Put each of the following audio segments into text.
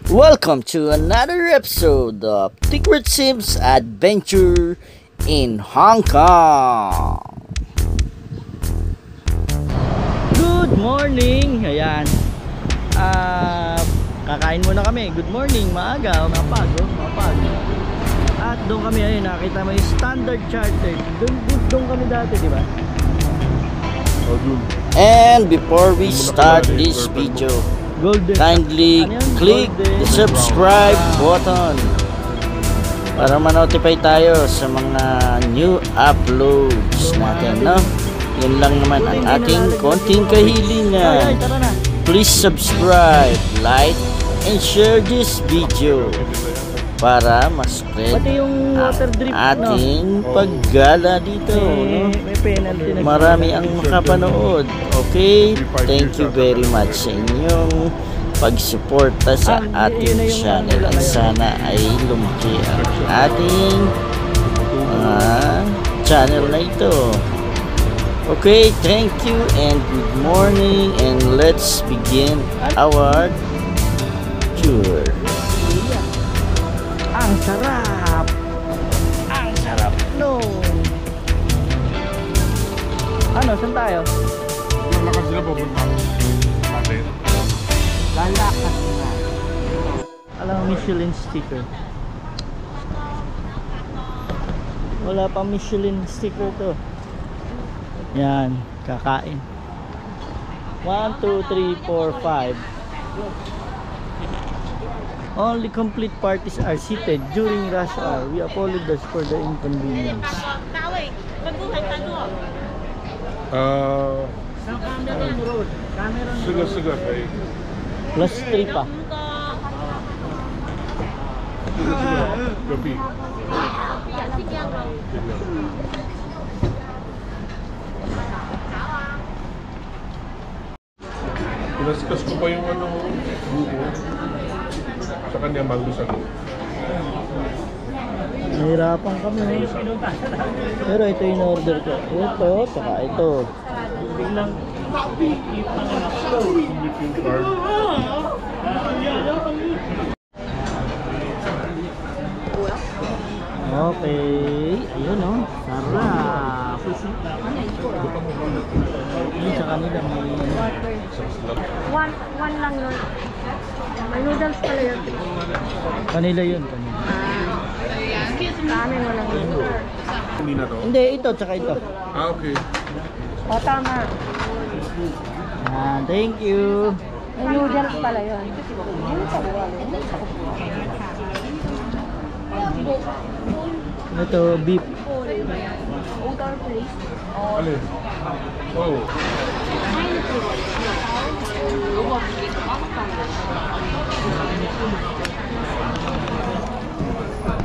Welcome to another episode of Secret Sims Adventure in Hong Kong. Good morning! Ayan. Kakain muna kami. Good morning, maaga, mapag. At doon kami, ayun, nakita mo yung Standard Chartered. Doon kami dati, di ba? And before we start this video, kindly click the subscribe button para ma-notify tayo sa mga new uploads natin, no? Yun lang naman ang ating konting kahilingan. Please subscribe, like, and share this video para ma-spread ang ating paggala dito, no? Marami ang makapanood. Okay? Thank you very much sa inyong pagsuporta sa ating channel. At sana ay lumaki ang ating channel na ito. Okay, thank you and good morning, and let's begin our tour. Ang sarap! Ang sarap, no? Ano, saan tayo? Lalakas sila pupunta natin. Lalakas na. Alam, Michelin sticker. Wala pang Michelin sticker to. Yan, kakain. 1, 2, 3, 4, 5. Only complete parties are seated during rush hour. We apologize for the inconvenience. Sugar kay. Plus 3 pa. Gabi. Pinaskas ko pa yung buko. Sa kanya magusan ko. Nahirapan kami. Pero ito yung order ko. Ito, saka ito. Biglang okay. Ayun, oh. Sarap. Yun sa kanila may one lang yun. May noodles pala yun. Kanila yun, kanila. Sa amin walang yun. Hindi na to? Hindi, ito tsaka ito. Okay. O tama. Thank you. May noodles pala yun. Ito, beef. Alin? Oh.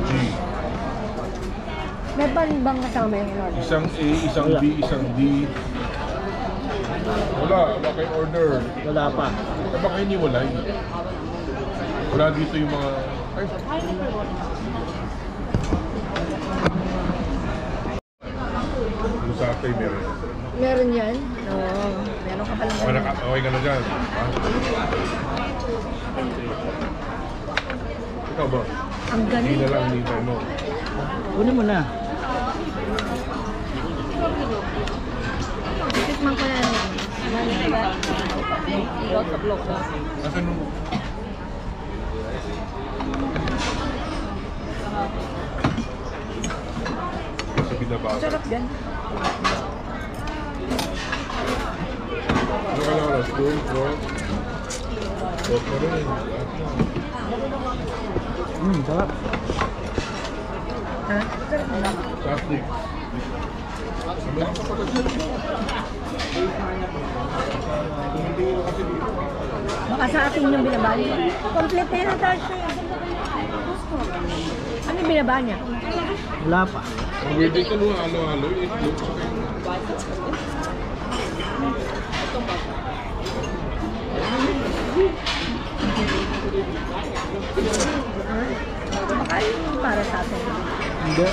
G. May bang kasama yung order? Isang A, isang B, isang D. Wala kayong order. Wala pa. Baka hiniwalay. Wala dito yung mga... Ay. Yung sa atay meron. Meron yan? Oo. Meron ka palang meron. Okay ka na dyan. Ikaw ba? Ang galing. Hindi na lang nintay mo. Kunin mo na. Tikman ko na yan. Nasaan mo? Sa binabasa. Sarap yan. Ano ka lang oras? 2, 4. Top na rin. Sarap. Ha? Sarap yan. Plastic. Meron ka pala dyan. Baka sa atin yung binaba niya. Complete na yun ang tayo. Ano yung binaba niya? Wala pa. Ang weird ito nung halo-halo. Itlog sa kayo. Baka yung para sa atin. Hindi.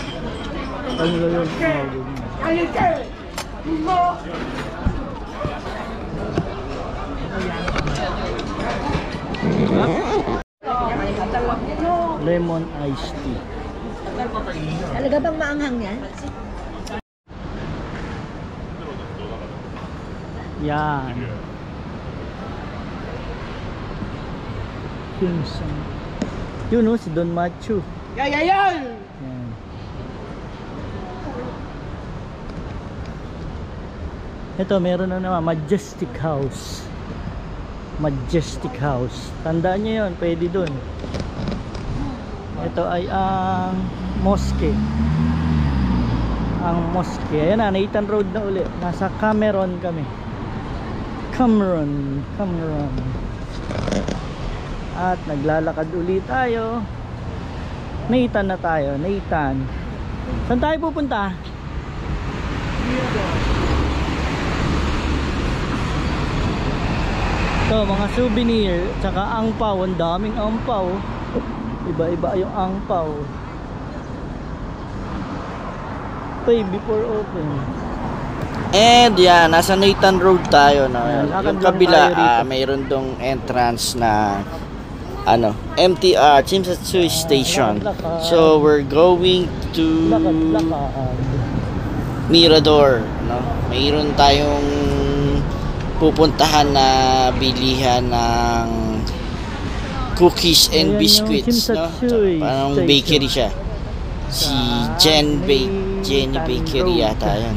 Ano lang yun? lemon iced tea. Talaga bang maanghang yan? Yan. Yun o, si Don Machu. Yan. Ito, meron na naman, Majestic House. Majestic House. Tandaan nyo yun, pwede dun. Ito ay ang mosque. Ang mosque. Ayan na, Nathan Road na uli. Nasa Cameron kami. Cameron. At naglalakad uli tayo. Nathan na tayo. Nathan. Saan tayo pupunta? Ito, mga souvenir. Tsaka angpaw. Ang daming angpaw. Iba-iba yung angpaw. Pay before open. And yan, nasa Nathan Road tayo, no? Ayan, Yung lakad lang kabila, tayo rito. mayroon dong entrance na MTR, Chimsatsui Station. lakad. So we're going to Lakad. Mirador, no? Mayroon tayong pupuntahan na bilihan ng cookies and Ayan yung biscuits, no? Chimsatsui Parang Station. bakery siya. Si Jenny Bakery yata yan.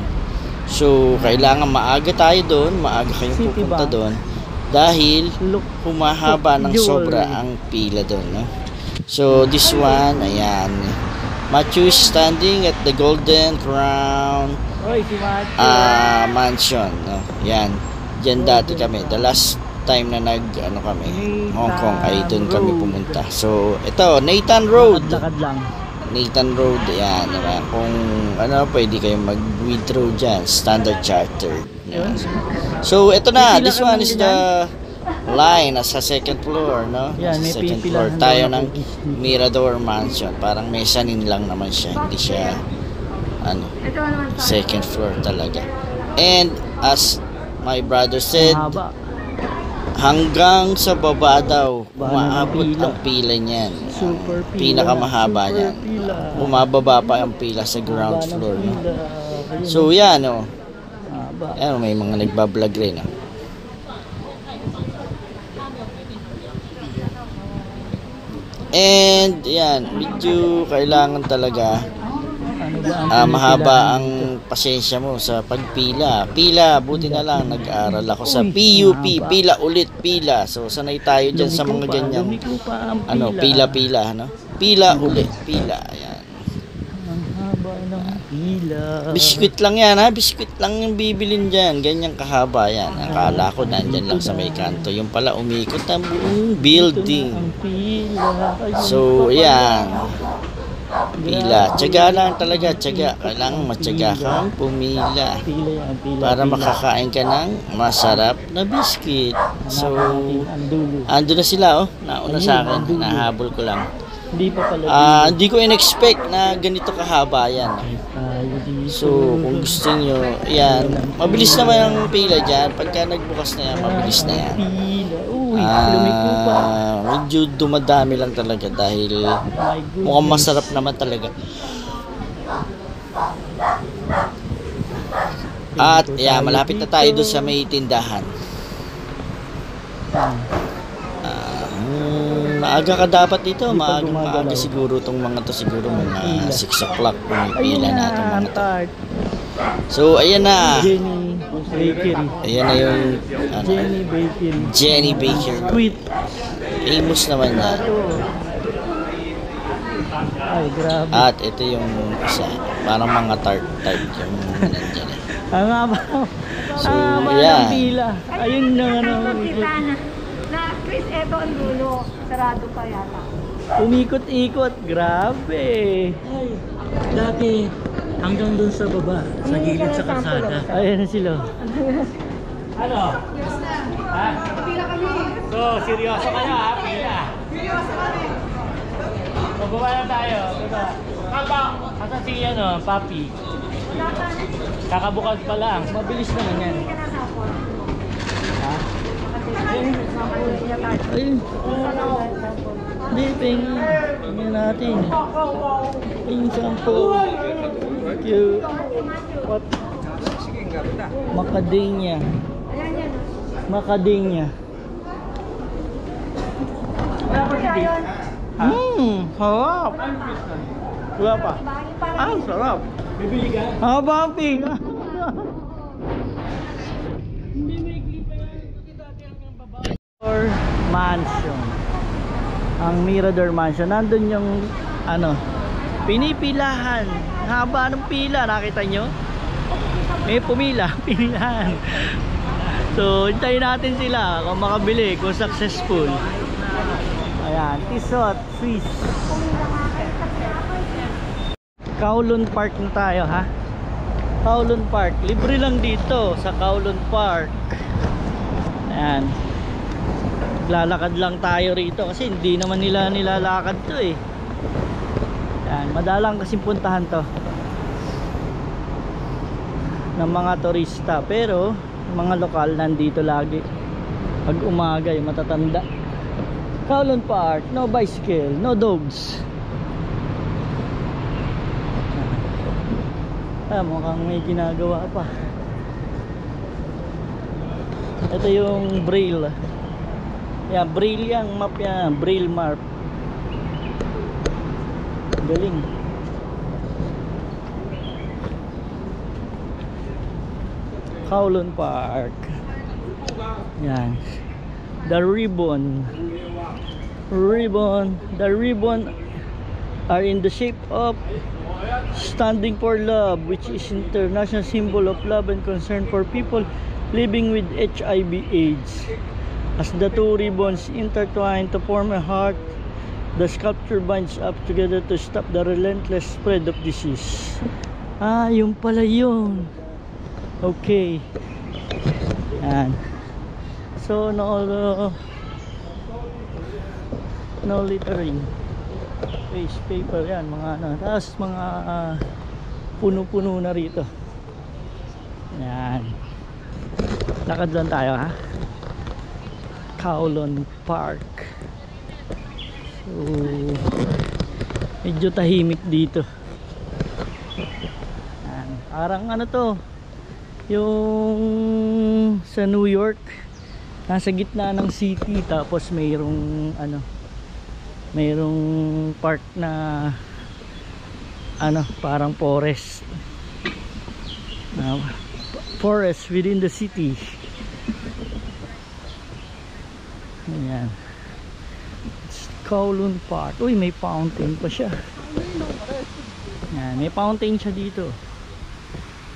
So kailangan maaga tayo doon, maaga kayong City pupunta ba? doon dahil Look, humahaba ng jewelry. sobra ang pila doon, no? So this one, ayan, Matthew is standing at the Golden Crown Oy, si Machu. Mansion, no? Yan, dyan dati kami. The last time na kami Hong Kong ay doon kami pumunta. So ito, Nathan Road. Lakad lang. Nathan Road, yan, diba? Kung pwede kayong mag-withdraw dyan, Standard Charter. Yan. So ito na, Pipila this ka one man is din the line nasa second floor, no? Yan, may Sa second pipilahan floor tayo daw na ng cookies dito. Mirador Mansion. Parang mezzanine lang naman siya, hindi siya second floor talaga. And as my brother said, Mahaba. hanggang sa baba daw Baba ng umaabot pila. ang pila niyan. Super Ang pila. pinakamahaba Super niyan. pila. Bumababa pa ang pila sa ground Haba ng floor, no? pila. Ayun, So yan, oh. mahaba. Ayan, may mga nagbablog rin, oh. And yan, medyo kailangan talaga Ano ba mahaba ang pasensya mo sa pagpila. Pila, buti na lang nag-aaral ako sa PUP, pila ulit, pila. So sanay tayo dyan sa mga ganyang Lumiko pa ang pila. pila, pila ulit, pila. Ayan. Ang haba ng pila. Biskuit lang yan, ha? Biskuit lang yung bibilin dyan. Ganyang kahaba yan. Akala ko nandyan lang sa may kanto. Yung pala umikot ang buong building. Ang pila. Ayun So, pa pala. yan. Pila. Tiyaga lang talaga, tiyaga. Kailangan matyaga kang pumila Pila yan, pila. para pila. makakain ka ng masarap na biscuit. So, Ang dulo. ando na sila, oh. Nauna sa akin. Nahabol ko lang. Hindi pa pala. Hindi ko in-expect na ganito kahaba yan. Tayo dito. So, kung gusto nyo, yan. Mabilis naman ang pila dyan. Pagka nagbukas na yan, mabilis na yan. Pila. Uy, lumiko pa. Medyo dumadami lang talaga dahil My goodness. mukhang masarap naman talaga. At yeah, malapit na tayo doon sa may tindahan. Maaga ka dapat dito, maaga siguro tong mga to, siguro mga 6 o'clock pumipila na itong mga to. So ayan na. Jenny Bakery. Ayan na yung Jenny Bakery. Jenny Baker. Sweet. Famous naman na. Ay, grabe. At ito yung isa, parang mga tart yung nandyan. Ang haba. So, Ang haba yeah. ng pila. Ayun na Na Chris, eto ang dulo. Sarado pa yata. Umikot-ikot. Grabe. Ay, dati hanggang dun sa baba, sa gilid sa kalsada. Ayan na sila. Ano? Ha? So, seryoso ka na ha? Pila. Seryoso kami. Bababa na tayo. Diba? Asa si Papi? Kakabukas pa lang. Mabilis naman yan. Ha? Ayun. Hindi, pengi. Pengi natin. Pengi sampo. Thank you. What? Macadamia. Macadamia. Harap. Wala pa. Ah, sarap. Bibili ka? Haba ang pinga. Hindi may clip pa yan. Mirador Mansion. Ang Mirador Mansion. Nandun yung ano, pinipilahan. Haba ng pila. Nakita nyo? May pumila. Pinilahan. So, hintayin natin sila kung makabili, kung successful. Ayan, Tissot, Swiss. Kowloon Park na tayo, ha? Kowloon Park. Libre lang dito sa Kowloon Park. Ayan. Lalakad lang tayo rito kasi hindi naman nila nilalakad to eh. Ayan, madalang kasing puntahan to ng mga turista, pero mga lokal nandito lagi pag umaga, yung matatanda. Kowloon Park, no bicycle, no dogs. Mukhang may ginagawa pa. Ito yung Braille. Yan, Braille yung map yan, Braille map. Galing. Kowloon Park. Yan. The ribbon. The ribbon are in the shape of standing for love, which is international symbol of love and concern for people living with HIV/AIDS. As the two ribbons intertwine to form a heart, the sculpture binds up together to stop the relentless spread of disease. Ah, yung pala yun. Okay. Yan. So, no littering. Waste paper yan, mga ano. Tapos mga puno-puno na rito. Yan. Lakad lang tayo, ha? Kowloon Park. So, medyo tahimik dito. Yan. Parang ano to, yung sa New York, nasa gitna ng city, tapos mayroong ano, mayroong park na ano, parang forest. Forest within the city. Ayan. It's Kowloon Park. Uy, may fountain pa siya. Ayan, may fountain siya dito.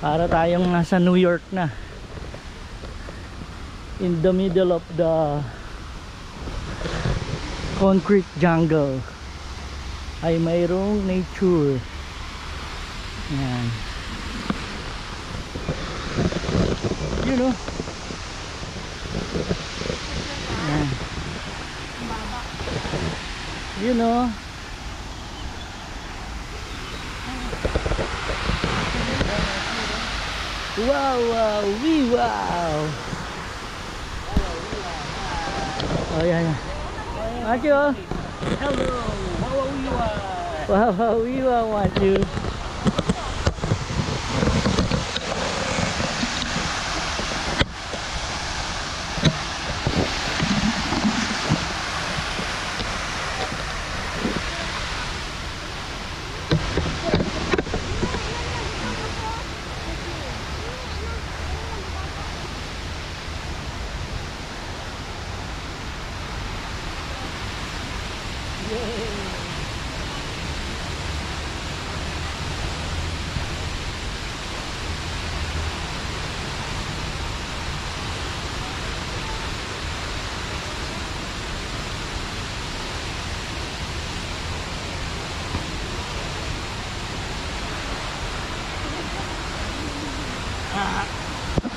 Para tayong nasa New York na. In the middle of the concrete jungle ay mayroong nature. Ayan. You know. Ayan. You know. Wow, wow, wee, wow. Oh, yeah, yeah. Thank you. Hello. Wow, wee, wow. Wow, wow, wee, wow, want you.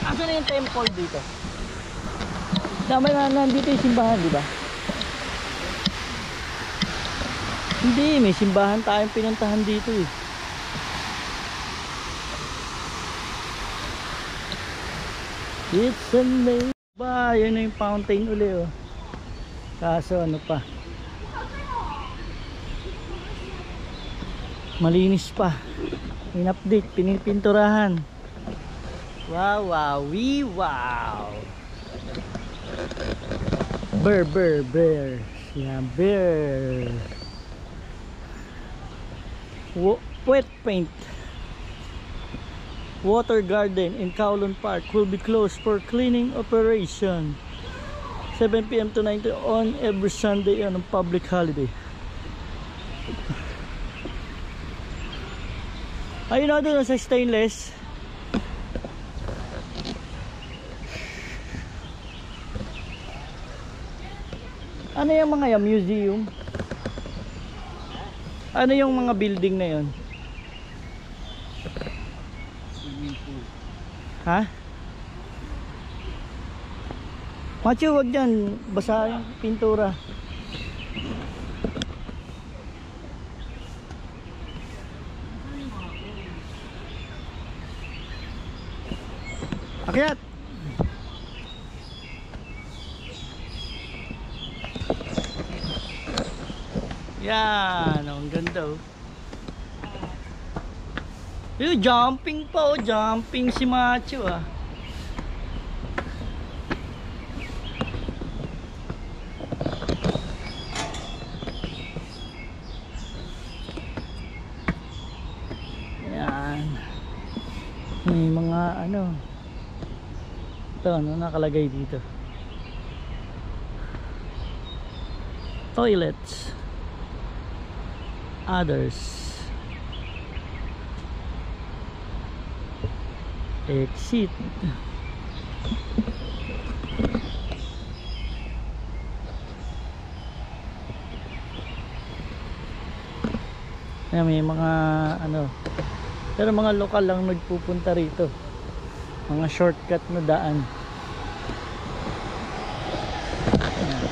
Asan na yung temple dito? Dami na nandito yung simbahan, di ba? Hindi, may simbahan tayong pinuntahan dito eh. It's amazing. Ba, yun na yung fountain uli oh. Kaso ano pa? Malinis pa. In-update, pinipinturahan. Wow, wow, wee, wow. Bear. Yeah, bear. Wet paint. Water garden in Kowloon Park will be closed for cleaning operation. 7 PM to 9 on every Sunday on a public holiday. Ayun na doon sa stainless. Ano yung mga yan? Museum? Ano yung mga building na yun? Ha? Macho, wag dyan. Basa yung pintura. Akyat! Yan, ang ganda oh. Yung jumping pa oh, jumping si Macho ah. Yan. May mga ano. Ito, ano nakalagay dito? Toilets. Others. Exit. Ayan, may mga ano, pero mga lokal lang nagpupunta rito, mga shortcut na daan. Ayan.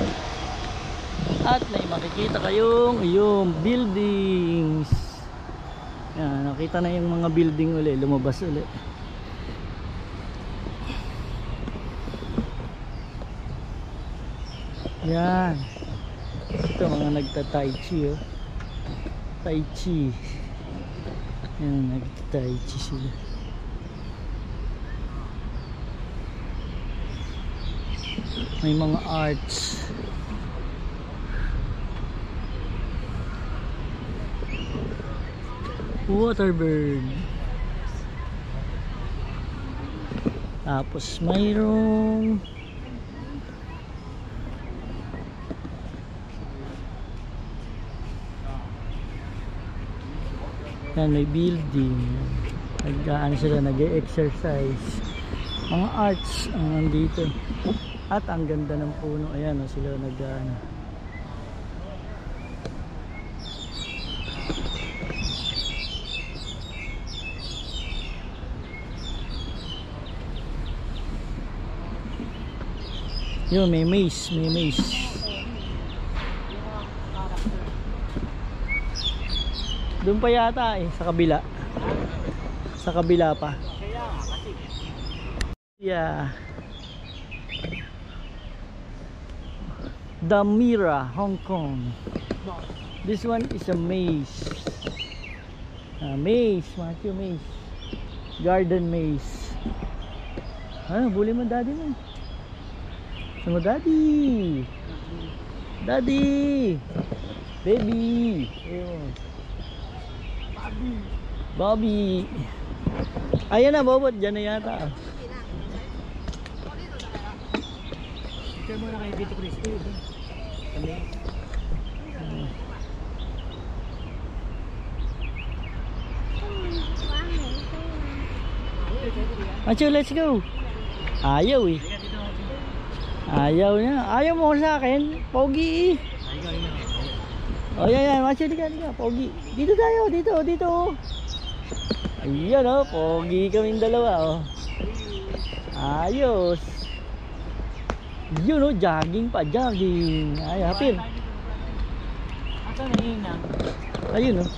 At may makikita kayong yung buildings. Ayan, nakita na yung mga building ulit, lumabas ulit. Yan. Ito mga nagta-tai chi oh. Tai chi. Yan, nagta-tai chi sila. May mga arts. Waterbird. Tapos mayroong yan, may building. Nag-ano sila, nag-exercise. Mga arts ang nandito. At ang ganda ng puno. Ayan, sila nag-ano. Yun, may maze. May maze. Doon pa yata eh, sa kabila. Sa kabila pa. Yeah. Damira, Hong Kong. This one is a maze. Maze, Matthew, maze. Garden maze. Buli mo daddy mo. Sama daddy. Daddy. Baby. Ayun. Bobby. Ayan na, Bobot. Diyan na yata. Share mo na kayo dito, Cristo. Kami. Macho, let's go. Ayaw eh. Ayaw niya. Ayaw mo sa akin. Pogi. Oh yan, Macho, diga, pogi. Dito tayo, dito. Ayan oh, pogi kaming dalawa oh. Ayos. Yun oh, jogging pa, jogging. Ay, hapir. Asa na yun na? Ano Ayun oh.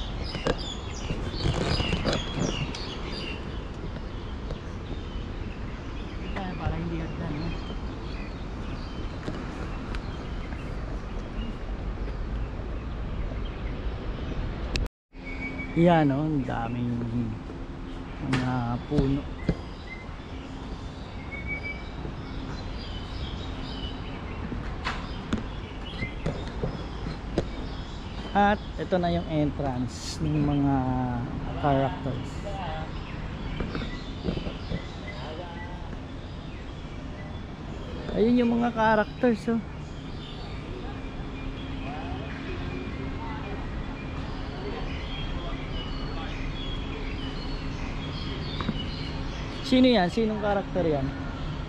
para hindi hagdan eh. Yan o, ang daming mga puno. At ito na yung entrance ng mga characters. Ayun yung mga characters oh. Sino yan? Sinong karakter yan?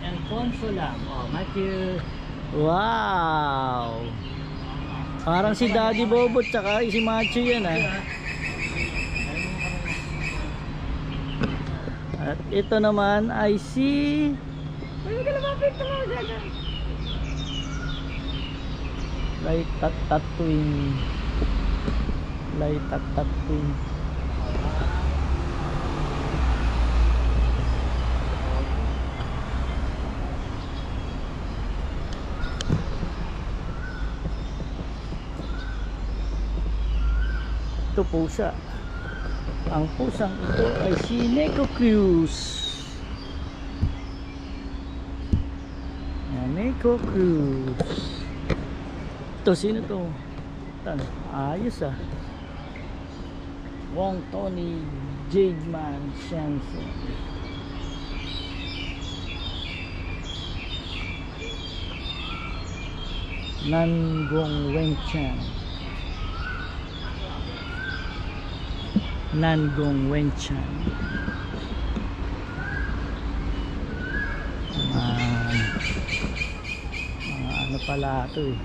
Alfonso lang. Oh, Matthew. Wow! Parang si Daddy Bobot tsaka si Macho yan ah. At ito naman ay si Light Tatwing. Light Tatwing. Ito pusa. Ang pusang ito ay si Neko Cruz. Yan, Neko Cruz. Ito, sino to? Tan, ayos ah. Wong Tony Jademan Shansen. Nangong Wenchan. Nangong Wenchan. Mga ano pala ito eh.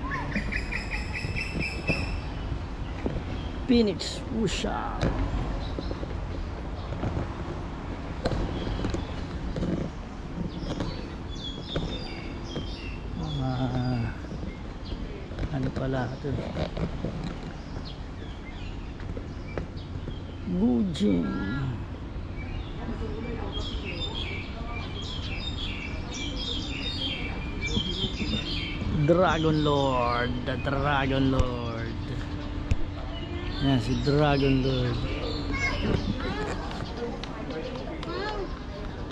Phoenix Wushang. Mga ano pala ito eh. Gujin. Dragon Lord, the Dragon Lord. Yan si Dragon Lord.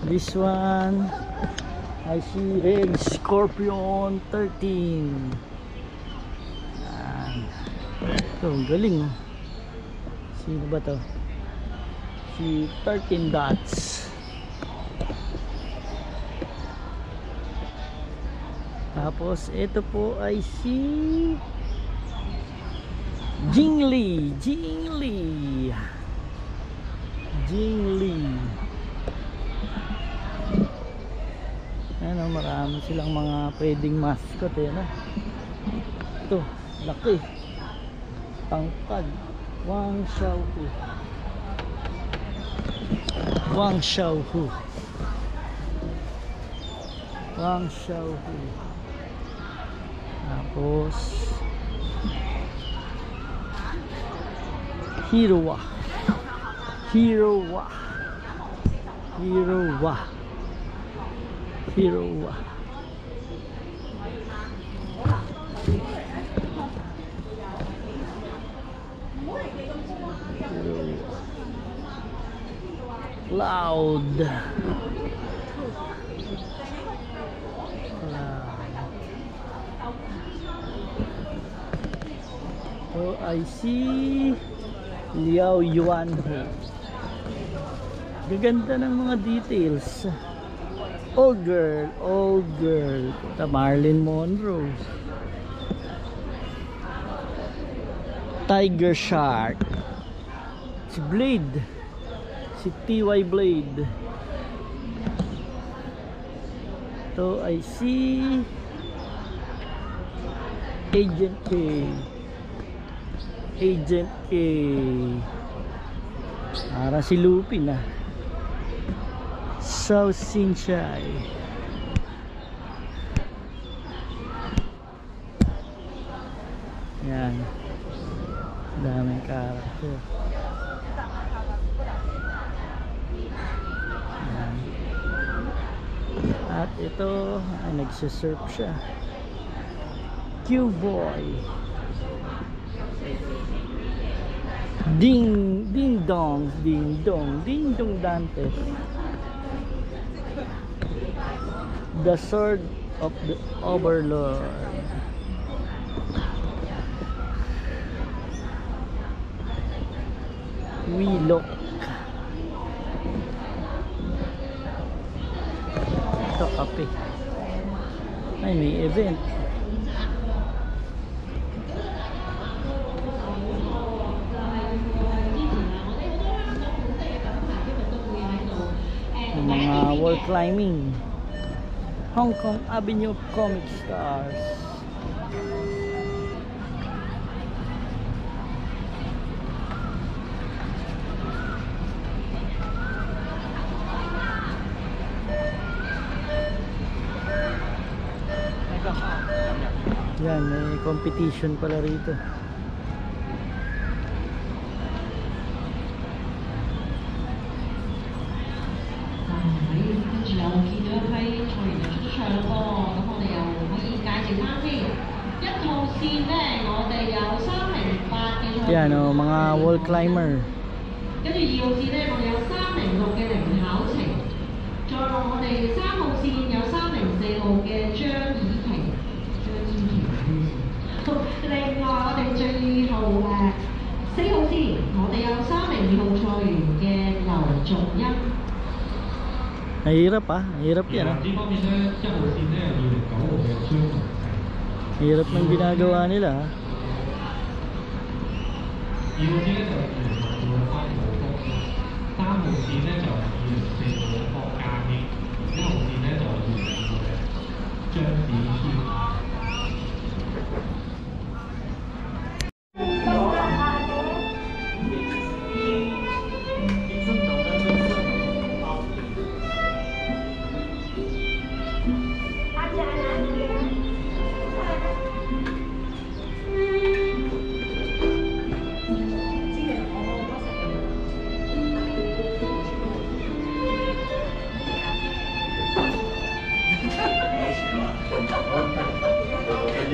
This one I see Red Scorpion 13. Yan. Ito, galing oh. Sino ba to? Si 13 Dots. Tapos ito po ay si Jingli. Jingli. Jingli. Ano, marami silang mga pwedeng mascot eh, no? Ito, laki. Tangkad. Wang Xiaohu. Wang Xiaohu. Wang Xiaohu. Tapos Hirowa. Hirowa. Hirowa. Hirowa. Cloud. So I see Liao Yuanhe. Gaganda ng mga details. Old girl, old girl. Ito, Marilyn Monroe. Tiger Shark. Si Blade. Si T.Y. Blade. So I see Agent K. Agent K. Para si Lupin ah. Sao Xinchai. Yan. Daming karakter. Yan. At ito ay nagsisurf siya. Q-Boy. Ding ding dong Dantes. The sword of the Overlord. Willock. Ito kape. Ay, may event. Mga wall climbing. Hong Kong Avenue of Comic Stars. Yan, may competition pala rito. Yan o, mga wall climber. 跟住2號線呢，我哋有306嘅靈巧程，再落我哋3號線有304號嘅張以琪，另外我哋最後4號線我哋有302號賽員嘅劉續欣。Mahirap ah, mahirap yan ah. 呢方面咧，1號線咧有209號嘅張文世。 Hirap ng ginagawa nila ah. 2號線咧就206號嘅花寶福，3號線咧就204號嘅郭家英，1號線咧就202號嘅張子軒。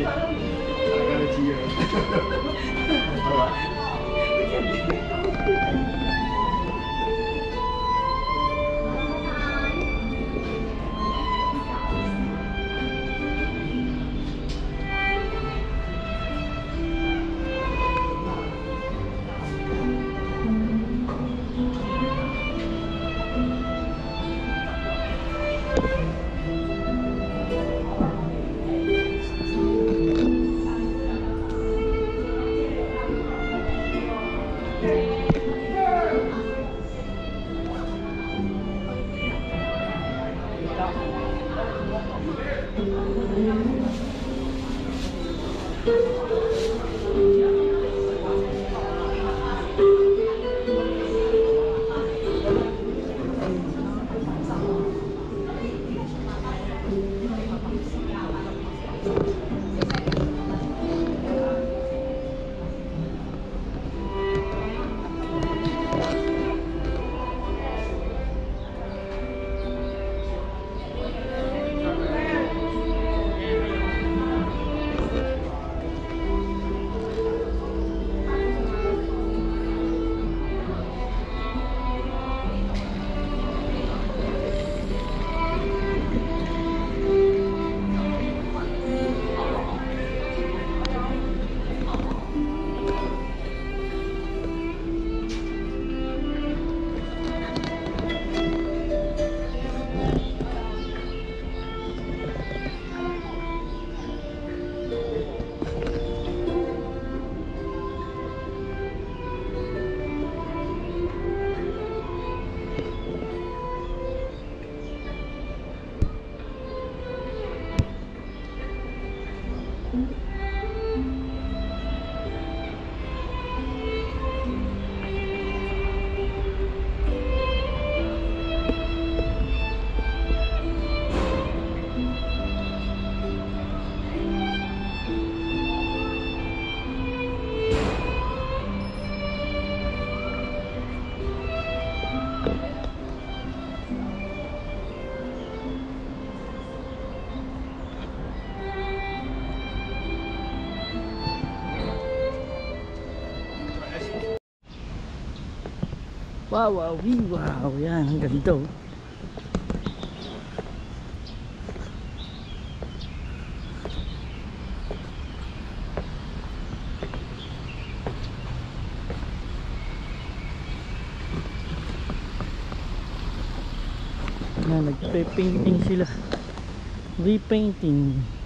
Ano Wow, wow, wow. Yan, ang ganda oh. Yan, nagpe-painting sila. Repainting.